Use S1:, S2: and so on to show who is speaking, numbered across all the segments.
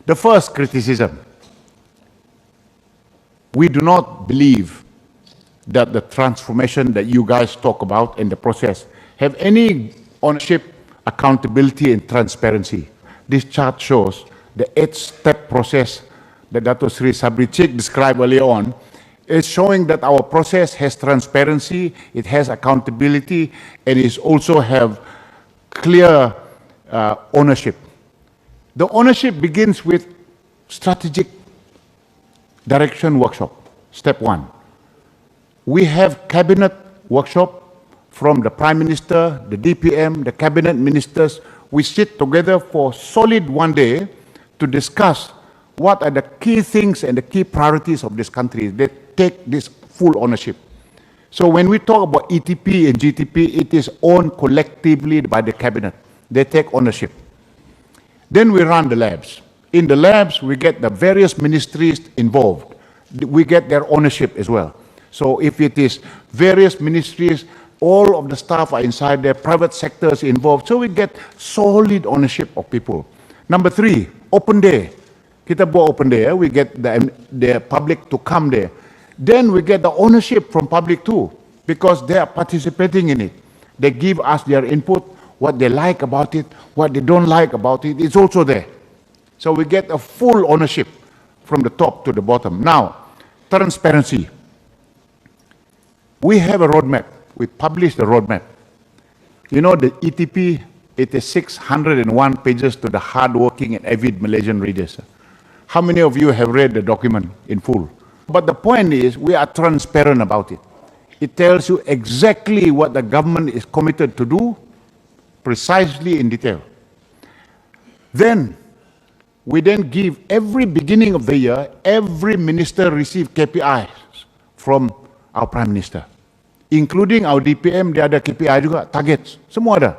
S1: The first criticism: we do not believe that the transformation that you guys talk about in the process have any ownership, accountability, and transparency. This chart shows the 8-step process that Dato Seri described earlier on. Is showing that our process has transparency, it has accountability, and it also have clear ownership. The ownership begins with strategic direction workshop. Step 1. We have cabinet workshop from the Prime Minister, the DPM, the cabinet ministers. We sit together for solid 1 day to discuss what are the key things and the key priorities of this country. They take this full ownership. So when we talk about ETP and GTP, it is owned collectively by the cabinet. They take ownership. Then we run the labs. In the labs, we get the various ministries involved. We get their ownership as well. So if it is various ministries, all of the staff are inside there, private sectors involved. So we get solid ownership of people. Number 3, open day. Kita buat open day, we get the public to come there. Then we get the ownership from public too, because they are participating in it. They give us their input, what they like about it, what they don't like about it, it's also there. So we get a full ownership from the top to the bottom. Now, transparency. We have a roadmap. We publish the roadmap. You know, the ETP, it is 601 pages to the hardworking and avid Malaysian readers. How many of you have read the document in full? But the point is, we are transparent about it. It tells you exactly what the government is committed to do, precisely in detail. Then, we then give every beginning of the year, every minister receive KPIs from our Prime Minister. Including our DPM, dia ada KPI juga, targets, semua ada.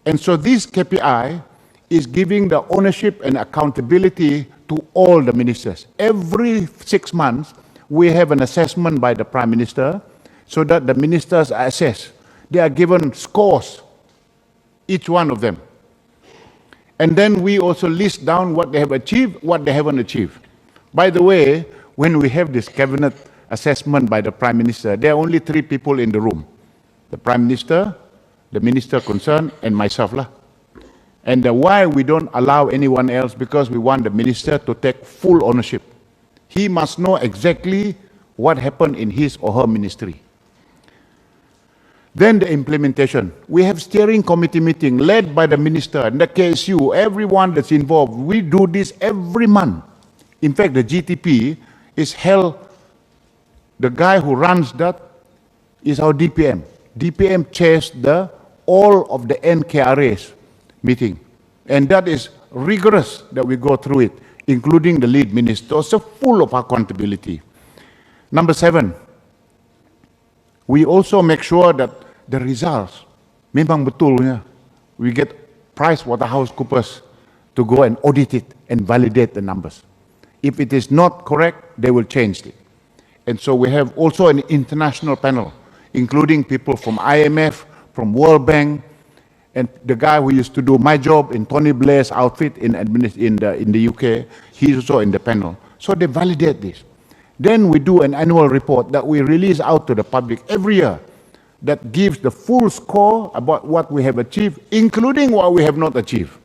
S1: And so this KPI is giving the ownership and accountability to all the ministers. Every 6 months, we have an assessment by the Prime Minister so that the ministers are assessed. They are given scores, each one of them. And then we also list down what they have achieved, what they haven't achieved. By the way, when we have this cabinet assessment by the Prime Minister, there are only 3 people in the room. The Prime Minister, the Minister concerned, and myself lah. And why we don't allow anyone else? Because we want the Minister to take full ownership. He must know exactly what happened in his or her ministry. Then the implementation. We have steering committee meeting led by the Minister and the KSU, everyone that's involved. We do this every month. In fact, the GTP is held. The guy who runs that is our DPM. DPM chairs all of the NKRAs meeting. And that is rigorous that we go through it, including the lead minister, so full of accountability. Number 7, we also make sure that the results, memang betulnya, we get PricewaterhouseCoopers to go and audit it and validate the numbers. If it is not correct, they will change it. And so we have also an international panel, including people from IMF, from World Bank, and the guy who used to do my job in Tony Blair's outfit in the UK, he's also in the panel. So they validate this. Then we do an annual report that we release out to the public every year that gives the full score about what we have achieved, including what we have not achieved.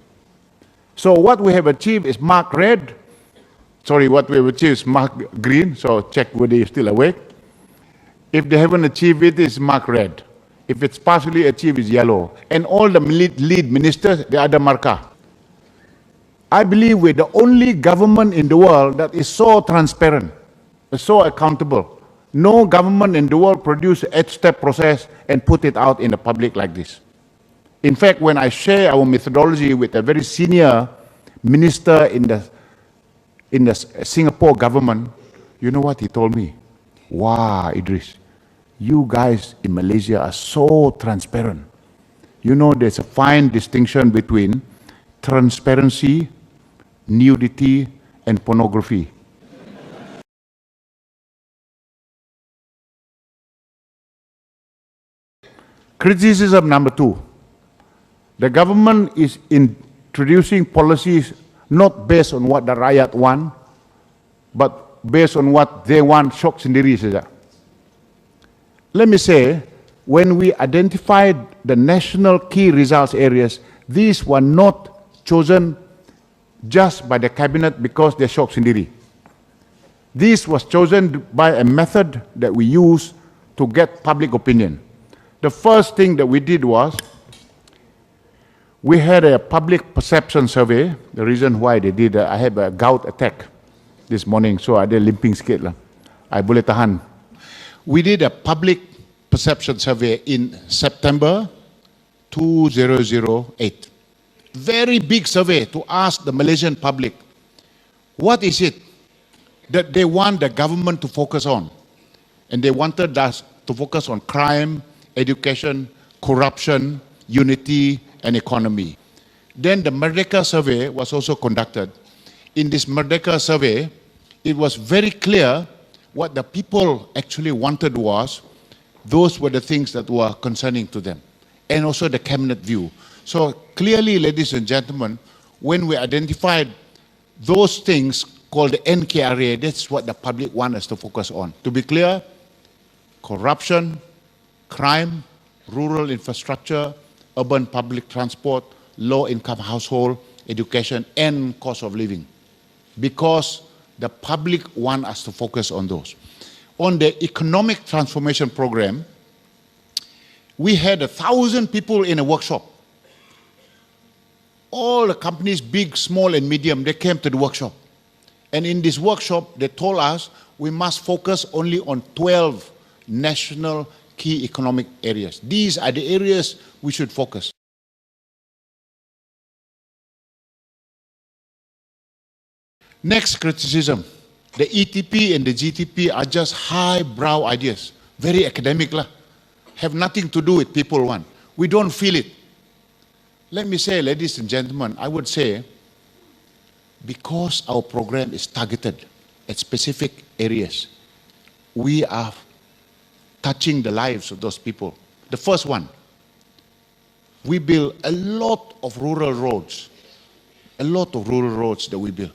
S1: So what we have achieved is marked red. Sorry, what we have achieved is marked green, so check whether you're still awake. If they haven't achieved it, it's marked red. If it's partially achieved, it's yellow. And all the lead ministers, they are the marker. I believe we're the only government in the world that is so transparent, so accountable. No government in the world produce an 8-step process and put it out in the public like this. In fact, when I share our methodology with a very senior minister in the Singapore government, you know what he told me? Wow, Idris, you guys in Malaysia are so transparent. You know, there's a fine distinction between transparency, nudity, and pornography. Criticism number 2. The government is introducing policies not based on what the rakyat want, but based on what they want, syok sendiri saja. Let me say, when we identified the national key results areas, these were not chosen just by the cabinet because they're syok sendiri. This was chosen by a method that we use to get public opinion. The first thing that we did was, we had a public perception survey. The reason why they did, I had a gout attack this morning, so I did limping sikit lah. I boleh tahan. We did a public perception survey in September 2008. Very big survey to ask the Malaysian public, what is it that they want the government to focus on? And they wanted us to focus on crime, education, corruption, unity, and economy. Then the Merdeka survey was also conducted. In this Merdeka survey, it was very clear what the people actually wanted was, those were the things that were concerning to them, and also the cabinet view. So clearly, ladies and gentlemen, when we identified those things called the NKRA, that's what the public want us to focus on. To be clear, corruption, crime, rural infrastructure, urban public transport, low-income household, education, and cost of living. Because the public want us to focus on those. On the economic transformation program, we had 1,000 people in a workshop. All the companies, big, small, and medium, they came to the workshop. And in this workshop, they told us we must focus only on 12 national key economic areas. These are the areas we should focus. Next criticism, the ETP and the GTP are just highbrow ideas, very academic lah, have nothing to do with people want. We don't feel it. Let me say, ladies and gentlemen, I would say, because our program is targeted at specific areas, we are touching the lives of those people. The first one, we build a lot of rural roads, that we build,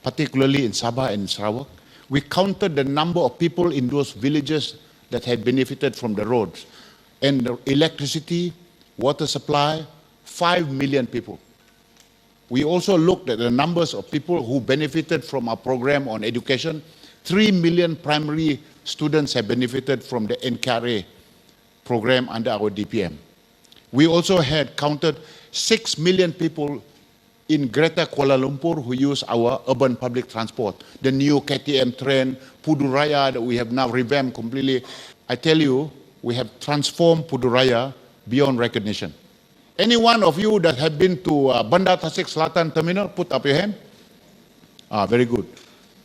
S1: particularly in Sabah and Sarawak. We counted the number of people in those villages that had benefited from the roads. And the electricity, water supply, 5 million people. We also looked at the numbers of people who benefited from our program on education. 3 million primary students have benefited from the NKRA program under our DPM. We also had counted 6 million people in Greater Kuala Lumpur who use our urban public transport. The new KTM train, Puduraya that we have now revamped completely. I tell you, we have transformed Puduraya beyond recognition. Any one of you that have been to Bandar Tasik Selatan Terminal, put up your hand. Very good.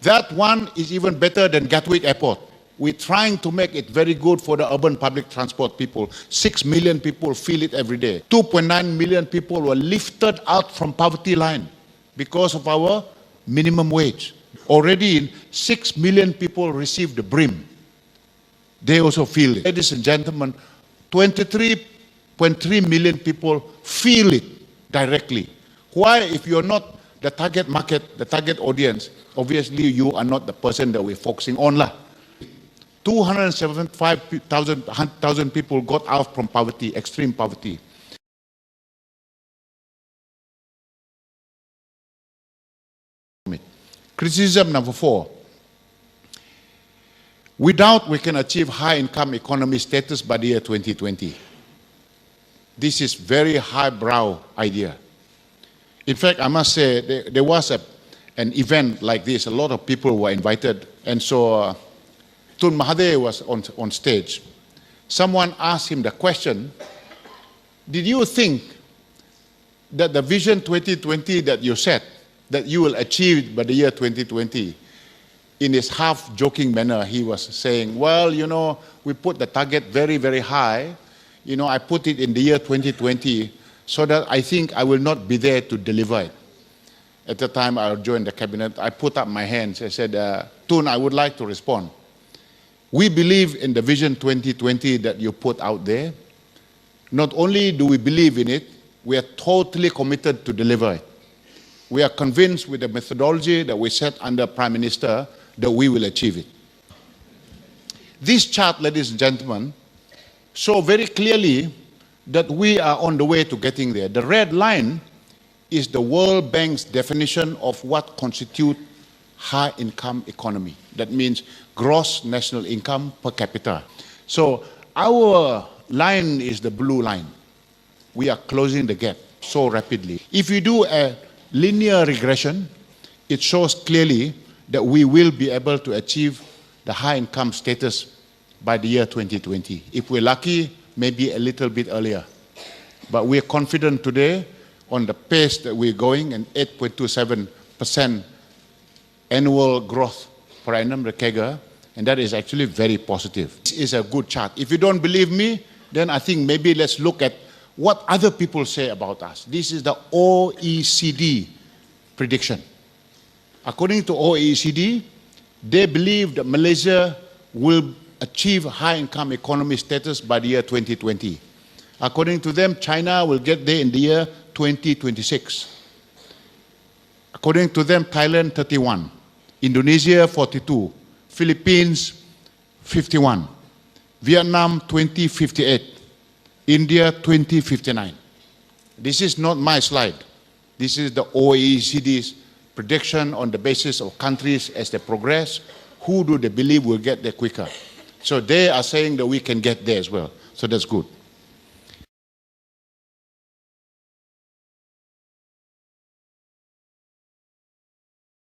S1: That one is even better than Gatwick Airport. We're trying to make it very good for the urban public transport people. 6 million people feel it every day. 2.9 million people were lifted out from poverty line because of our minimum wage. Already 6 million people received the BRIM. They also feel it. Ladies and gentlemen, 23.3 million people feel it directly. Why? If you're not the target market, the target audience, obviously you are not the person that we're focusing on lah. 275,000 people got out from poverty, extreme poverty. Criticism number 4. We doubt we can achieve high income economy status by the year 2020. This is very highbrow idea. In fact, I must say, there was an event like this. A lot of people were invited, and so Tun Mahathir was on stage. Someone asked him the question, did you think that the Vision 2020 that you set, that you will achieve by the year 2020, in his half-joking manner, he was saying, well, you know, we put the target very, very high. You know, I put it in the year 2020 so that I think I will not be there to deliver it. At the time I joined the cabinet, I put up my hands. I said, Tun, I would like to respond. We believe in the Vision 2020 that you put out there. Not only do we believe in it, we are totally committed to deliver it. We are convinced with the methodology that we set under Prime Minister that we will achieve it. This chart, ladies and gentlemen, shows very clearly that we are on the way to getting there. The red line is the World Bank's definition of what constitutes high-income economy. That means gross national income per capita. So our line is the blue line. We are closing the gap so rapidly. If you do a linear regression, it shows clearly that we will be able to achieve the high-income status by the year 2020. If we're lucky, maybe a little bit earlier. But we're confident today on the pace that we're going, and 8.27% annual growth per annum, the CAGR, and that is actually very positive. This is a good chart. If you don't believe me, then I think maybe let's look at what other people say about us. This is the OECD prediction. According to OECD, they believe that Malaysia will achieve high-income economy status by the year 2020. According to them, China will get there in the year 2026. According to them, Thailand 31, Indonesia 42, Philippines 51, Vietnam 2058, India 2059. This is not my slide. This is the OECD's prediction on the basis of countries as they progress. Who do they believe will get there quicker? So they are saying that we can get there as well. So that's good.